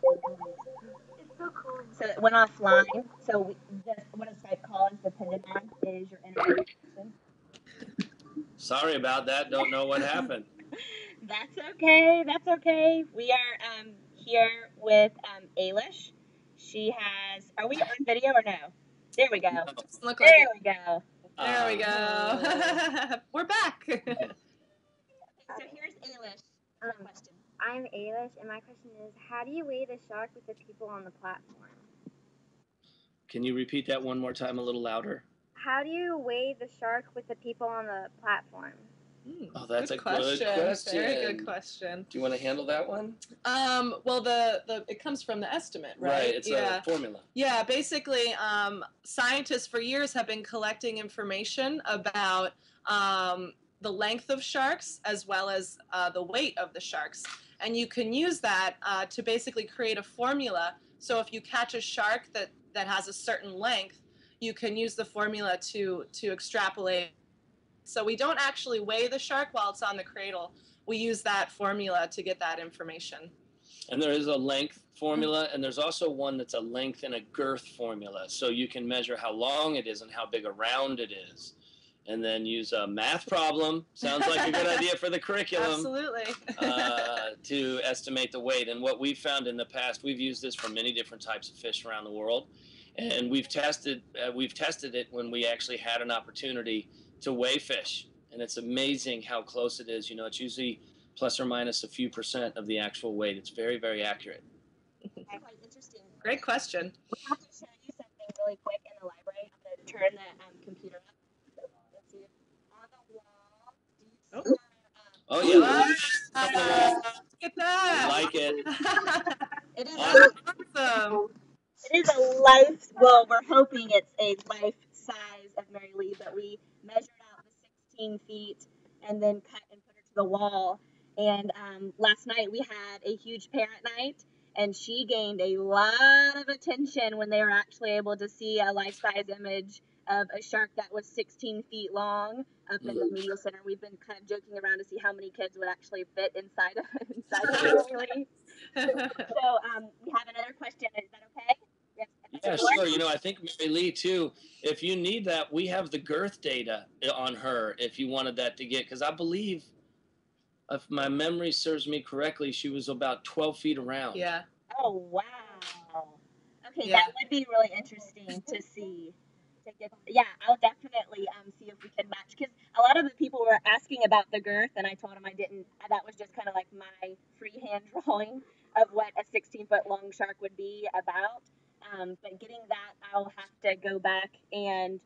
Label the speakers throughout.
Speaker 1: It's so cool. So it went offline. So what a Skype call is dependent on is your internet connection.
Speaker 2: Sorry about that. Don't know what happened.
Speaker 1: That's okay. That's okay. We are here with Ailish. She has. Are we on video or no? There we go.
Speaker 2: No.
Speaker 3: Doesn't look like
Speaker 1: There
Speaker 3: it.
Speaker 1: we go.
Speaker 3: There we go. We're back.
Speaker 1: So here's Ailish. Question.
Speaker 4: I'm Ailish, and my question is, how do you weigh the shark with the people on the platform?
Speaker 2: Can you repeat that one more time a little louder?
Speaker 4: How do you weigh the shark with the people on the platform?
Speaker 2: Oh, that's
Speaker 3: Good
Speaker 2: a good question.
Speaker 3: Very good question.
Speaker 2: Do you want to handle that one?
Speaker 3: Well, it comes from the estimate, right?
Speaker 2: Right, it's a formula.
Speaker 3: Yeah, basically, scientists for years have been collecting information about the length of sharks as well as the weight of the sharks. And you can use that to basically create a formula. So if you catch a shark that has a certain length, you can use the formula to extrapolate. So we don't actually weigh the shark while it's on the cradle. We use that formula to get that information.
Speaker 2: And there is a length formula, and there's also one that's a length and a girth formula. So you can measure how long it is and how big around it is. And then use a math problem, sounds like a good idea for the curriculum.
Speaker 3: Absolutely.
Speaker 2: To estimate the weight. And what we've found in the past, we've used this for many different types of fish around the world. And we've tested it when we actually had an opportunity to weigh fish. And it's amazing how close it is. You know, it's usually plus or minus a few percent of the actual weight. It's very, very accurate.
Speaker 1: Quite interesting.
Speaker 3: Great question.
Speaker 1: We have to show you something really quick in the library. I'm going to turn the computer up. Let's see. On the wall, do you see
Speaker 2: Oh, yeah.
Speaker 3: Look at that.
Speaker 2: I like it.
Speaker 1: It is
Speaker 3: Awesome.
Speaker 1: It is a life. Well, we're hoping it's a life size of Mary Lee, but we measured out the 16 feet and then cut and put her to the wall. And last night we had a huge parent night, and she gained a lot of attention when they were actually able to see a life size image of a shark that was 16 feet long up in the media center. We've been kind of joking around to see how many kids would actually fit inside of Mary Lee. So we have another question. Is that okay?
Speaker 2: Yeah, sure. You know, I think Mary Lee, too, if you need that, we have the girth data on her if you wanted that to get, because I believe, if my memory serves me correctly, she was about 12 feet around.
Speaker 3: Yeah.
Speaker 1: Oh, wow. Okay,
Speaker 3: Yeah.
Speaker 1: that would be really interesting to see. Yeah, I'll definitely see if we can match, because a lot of the people were asking about the girth, and I told them I didn't. That was just kind of like my freehand drawing of what a 16-foot long shark would be about. But getting that, I'll have to go back and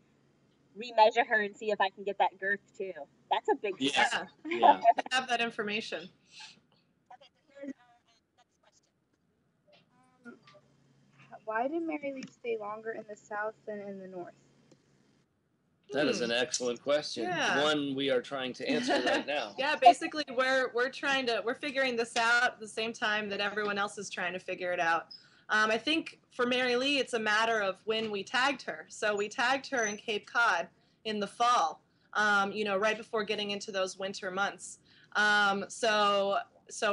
Speaker 1: remeasure her and see if I can get that girth too. That's a big
Speaker 3: Yeah.
Speaker 2: Yeah.
Speaker 3: Have that information.
Speaker 1: Okay, so here's our next question.
Speaker 4: Why did Mary Lee stay longer in the south than in the north?
Speaker 2: That is an excellent question.
Speaker 3: Yeah.
Speaker 2: One we are trying to answer right now.
Speaker 3: Yeah, basically we're figuring this out at the same time that everyone else is trying to figure it out. I think for Mary Lee, it's a matter of when we tagged her. So we tagged her in Cape Cod in the fall, right before getting into those winter months. So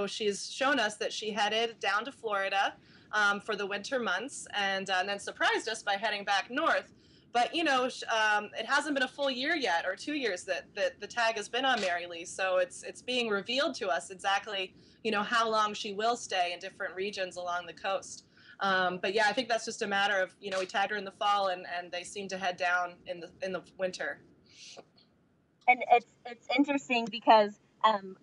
Speaker 3: she's shown us that she headed down to Florida for the winter months, and then surprised us by heading back north. But, it hasn't been a full year yet, or 2 years that the tag has been on Mary Lee. So it's being revealed to us exactly, how long she will stay in different regions along the coast. But yeah, I think that's just a matter of, we tagged her in the fall, and they seem to head down in the winter.
Speaker 1: And it's interesting because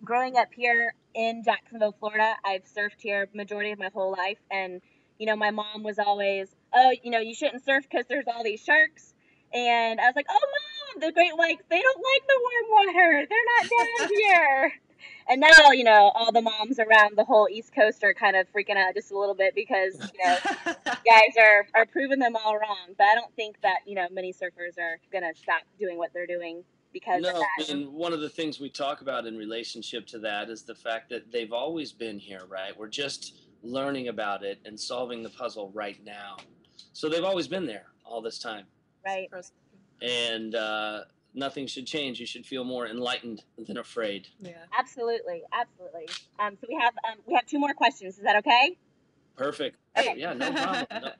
Speaker 1: growing up here in Jacksonville, Florida, I've surfed here majority of my whole life, and my mom was always, oh, you shouldn't surf because there's all these sharks, and I was like, oh, Mom, the Great Lakes, they don't like the warm water, they're not down here. And now, all the moms around the whole East Coast are kind of freaking out just a little bit because, guys are proving them all wrong. But I don't think that, many surfers are going to stop doing what they're doing because of that.
Speaker 2: And one of the things we talk about in relationship to that is the fact that they've always been here, right? We're just learning about it and solving the puzzle right now. So they've always been there all this time.
Speaker 1: Right.
Speaker 2: And nothing should change. You should feel more enlightened than afraid.
Speaker 3: Yeah.
Speaker 1: Absolutely. So we have 2 more questions. Is that okay?
Speaker 2: Perfect.
Speaker 1: Okay.
Speaker 2: Yeah, no problem. No.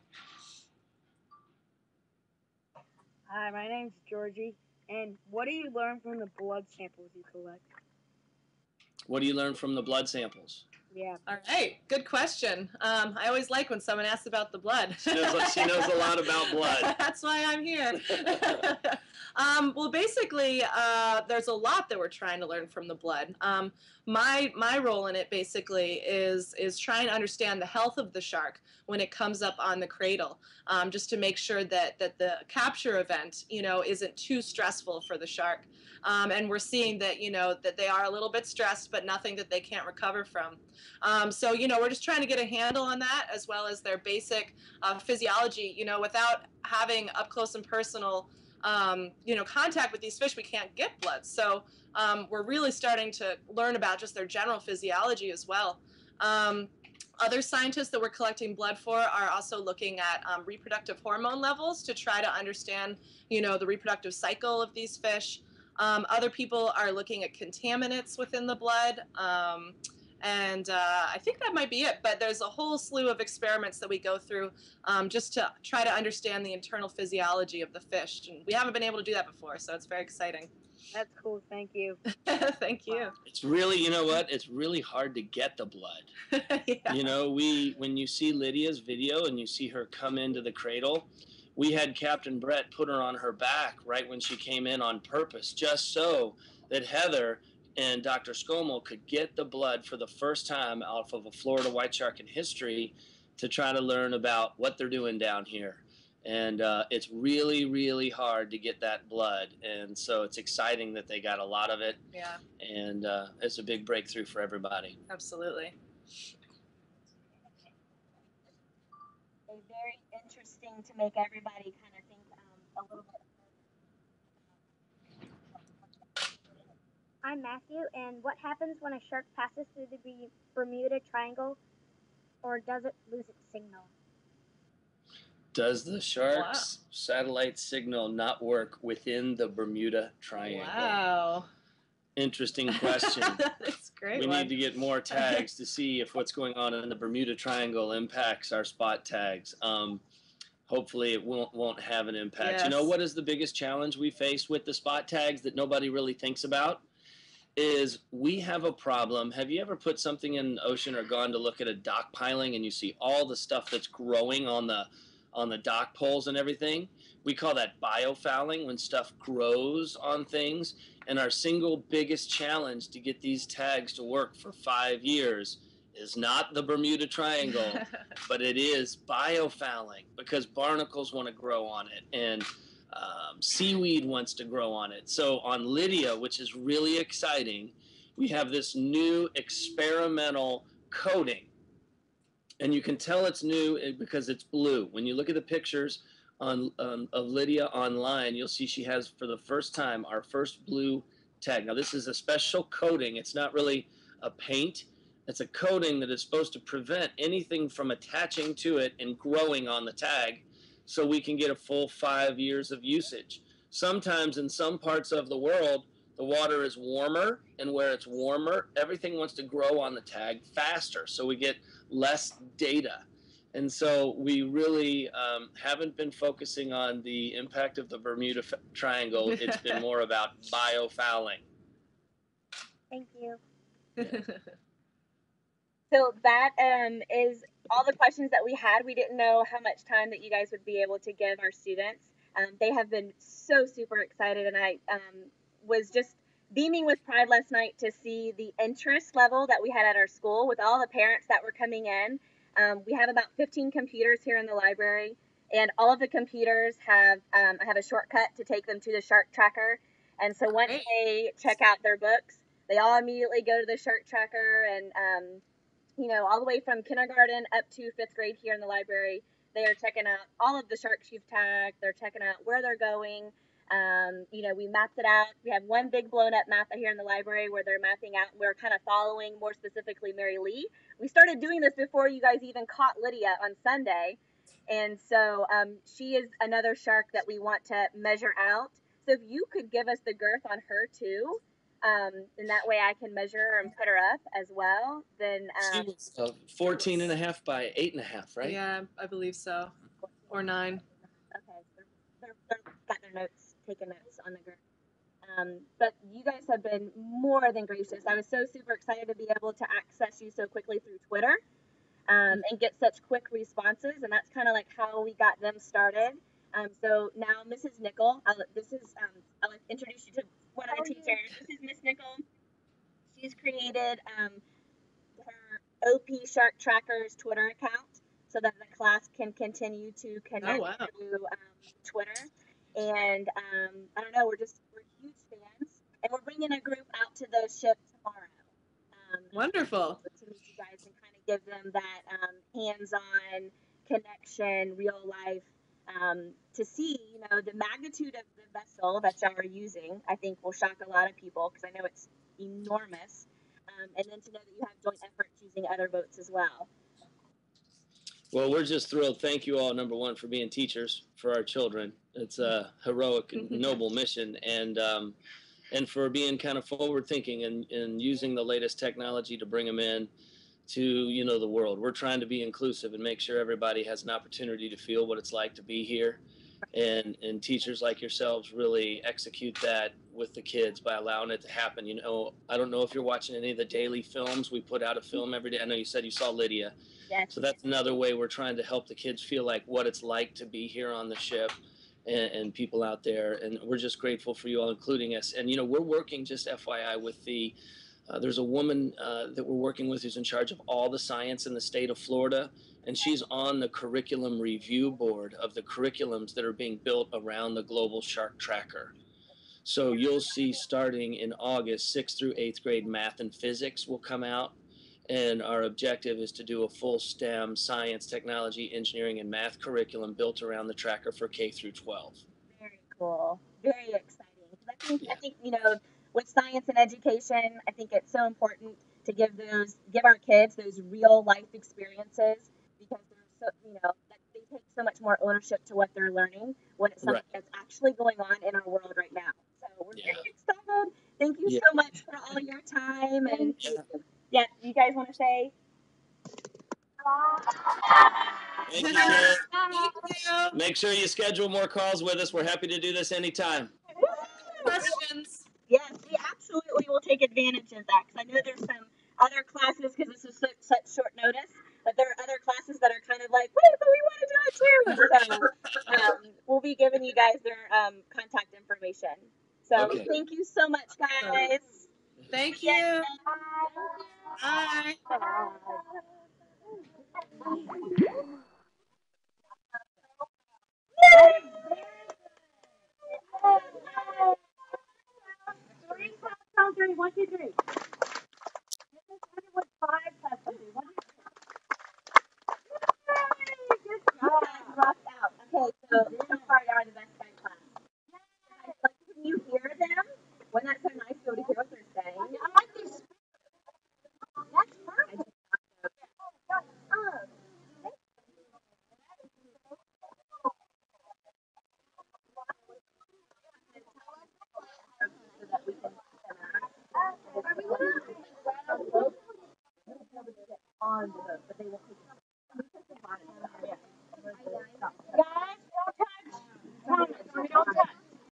Speaker 5: Hi, my name's Georgie. And what do you learn from the blood samples you collect?
Speaker 2: What do you learn from the blood samples?
Speaker 5: Yeah.
Speaker 3: All right, good question. I always like when someone asks about the blood.
Speaker 2: She knows a lot about blood.
Speaker 3: That's why I'm here. Well, basically, there's a lot that we're trying to learn from the blood. My role in it basically is trying to understand the health of the shark when it comes up on the cradle, just to make sure that the capture event, isn't too stressful for the shark. And we're seeing that, that they are a little bit stressed, but nothing that they can't recover from. So, we're just trying to get a handle on that, as well as their basic physiology. Without having up close and personal, contact with these fish, we can't get blood. So we're really starting to learn about just their general physiology as well. Other scientists that we're collecting blood for are also looking at reproductive hormone levels to try to understand, the reproductive cycle of these fish. Other people are looking at contaminants within the blood. And I think that might be it, but there's a whole slew of experiments that we go through just to try to understand the internal physiology of the fish. And we haven't been able to do that before, so it's very exciting.
Speaker 5: That's cool. Thank you.
Speaker 3: Thank you.
Speaker 2: It's really, you know what? It's really hard to get the blood.
Speaker 3: Yeah.
Speaker 2: When you see Lydia's video and you see her come into the cradle, we had Captain Brett put her on her back right when she came in on purpose, just so that Heather and Dr. Scommel could get the blood for the first time off of a Florida white shark in history to try to learn about what they're doing down here. And it's really, really hard to get that blood. And so it's exciting that they got a lot of it.
Speaker 3: Yeah.
Speaker 2: And it's a big breakthrough for everybody.
Speaker 3: Absolutely.
Speaker 1: Very interesting to make everybody kind of think a little bit.
Speaker 4: I'm Matthew, and what happens when a shark passes through the Bermuda Triangle, or does it lose its signal?
Speaker 2: Does the shark's satellite signal not work within the Bermuda Triangle?
Speaker 3: Wow.
Speaker 2: Interesting question.
Speaker 3: That's great.
Speaker 2: We need to get more tags to see if what's going on in the Bermuda Triangle impacts our spot tags. Hopefully it won't have an impact.
Speaker 3: Yes.
Speaker 2: You know what is the biggest challenge we face with the spot tags that nobody really thinks about? Is we have a problem. Have you ever put something in the ocean or gone to look at a dock piling and you see all the stuff that's growing on the dock poles and everything? We call that biofouling, when stuff grows on things. And our single biggest challenge to get these tags to work for 5 years is not the Bermuda Triangle, but it is biofouling, because barnacles want to grow on it, and seaweed wants to grow on it. So on Lydia, which is really exciting, we have this new experimental coating. And you can tell it's new because it's blue. When you look at the pictures of Lydia online, you'll see she has, for the first time, our first blue tag. Now, this is a special coating. It's not really a paint. It's a coating that is supposed to prevent anything from attaching to it and growing on the tag, so we can get a full 5 years of usage. Sometimes in some parts of the world, the water is warmer, and where it's warmer, everything wants to grow on the tag faster, so we get less data. And so we really haven't been focusing on the impact of the Bermuda Triangle. It's been more about biofouling.
Speaker 4: Thank you.
Speaker 1: So that is all the questions that we had. We didn't know how much time that you guys would be able to give our students. They have been so super excited, and I was just beaming with pride last night to see the interest level that we had at our school with all the parents that were coming in. We have about 15 computers here in the library, and all of the computers have I have a shortcut to take them to the shark tracker. And so once they check out their books, they all immediately go to the shark tracker, and all the way from kindergarten up to 5th grade here in the library, they are checking out all of the sharks you've tagged. They're checking out where they're going. We mapped it out. We have one big blown up map here in the library where they're mapping out. We're kind of following, more specifically, Mary Lee. We started doing this before you guys even caught Lydia on Sunday. And so she is another shark that we want to measure out. So if you could give us the girth on her too, and that way I can measure her and put her up as well. Then
Speaker 2: She was 14 and a half by 8.5, right?
Speaker 3: Yeah, I believe so. Or 9.
Speaker 1: okay, so they're got their notes, taking notes on the group. But you guys have been more than gracious. I was so super excited to be able to access you so quickly through Twitter, and get such quick responses, and that's kind of like how we got them started. So now Mrs. Nickel, I'll introduce you to one of the teachers. This is Miss Nickel. She's created her OP Shark Trackers Twitter account so that the class can continue to connect through Twitter. And I don't know, we're huge fans, and we're bringing a group out to the ship tomorrow.
Speaker 3: Wonderful.
Speaker 1: To meet you guys and kind of give them that hands-on connection, real life, to see, the magnitude of the vessel that y'all are using. I think will shock a lot of people because I know it's enormous. And then to know that you have joint efforts using other boats as well.
Speaker 2: Well, we're just thrilled. Thank you all, number one, for being teachers for our children. It's a heroic, noble mission, and for being kind of forward thinking and using the latest technology to bring them in to the world. We're trying to be inclusive and make sure everybody has an opportunity to feel what it's like to be here, and teachers like yourselves really execute that with the kids by allowing it to happen. I don't know if you're watching any of the daily films. We put out a film every day. I know you said you saw Lydia.
Speaker 1: Yes.
Speaker 2: So that's another way we're trying to help the kids feel like what it's like to be here on the ship, and people out there. And we're just grateful for you all including us. And we're working, just FYI, with there's a woman that we're working with who's in charge of all the science in the state of Florida, and she's on the curriculum review board of the curriculums that are being built around the Global Shark Tracker. So you'll see starting in August, 6th through 8th grade math and physics will come out, and our objective is to do a full STEM, science, technology, engineering, and math curriculum built around the tracker for K through 12.
Speaker 1: Very cool. Very exciting. I think with science and education, I think it's so important to give our kids those real life experiences, because they're that they take so much more ownership to what they're learning when it's something that's actually going on in our world right now. So we're very excited. Thank you so much for all your time. And you guys want to say?
Speaker 2: Thank you, Karen. Make sure you schedule more calls with us. We're happy to do this anytime.
Speaker 3: Questions?
Speaker 1: Yes, we absolutely will take advantage of that, because I know there's some other classes, because this is such short notice, but there are other classes that are kind of like, wait, but we want to do it too. So we'll be giving you guys their contact information. So Thank you so much, guys.
Speaker 3: Thank you. Bye.
Speaker 1: Three, 1, 2, 3. With 5 customers. 1, 2, 3. Good job. Rocked out. Okay, so so far y'all are the best Skype class. Can you hear them? Wasn't that so nice to be able to hear what they're saying? I like this. That's perfect. So that we can on the boat, but they won't take it.